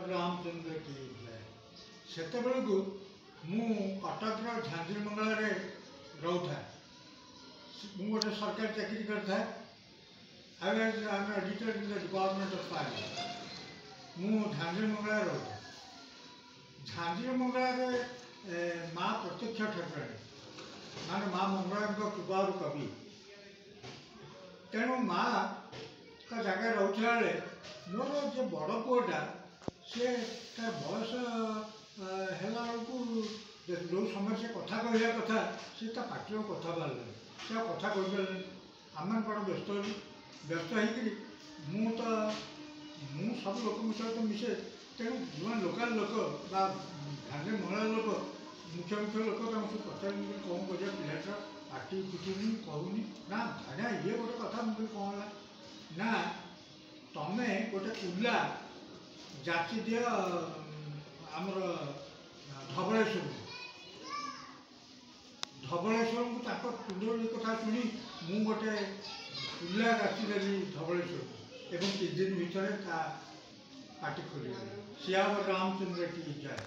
रामचंद्र की जय सेते बेलू मु कटक झांझी मंगल रोता मु गोटे सरकारी चाकरी करता I was an editor in the department of finance मु झांझी मंगल रोता झांझी मंगल माँ प्रत्यक्ष ठाकुराणी माने माँ मंगला कृपार कवि तेणु माँ का जगह रोला मोर जो बड़ पुआटा सी तार बयस है जो समय से कथा कहला कथा सी पार्टी कथा बाहर से कथा कही पारे आम बड़ा व्यस्त व्यस्त हो सब लोक सहित मिसे तेणु जो लोकाल लोक झांझी मंगला लोक मुख्य मुख्य लोक सब पचार कौन कर पिलाटा पार्टी फुटुनी कहूनी ना भाड़ा ये गोटे कथा मुझे कौन है ना तमें गोटे कुला जाची दिय आमर धवलेश्वर को कुंडली कथा शुणी मु गोटे कुला जाचीदेवी धवलेश्वर एवं किछ दिन भितर पार्टी खोल सियावर रामचंद्र की जय।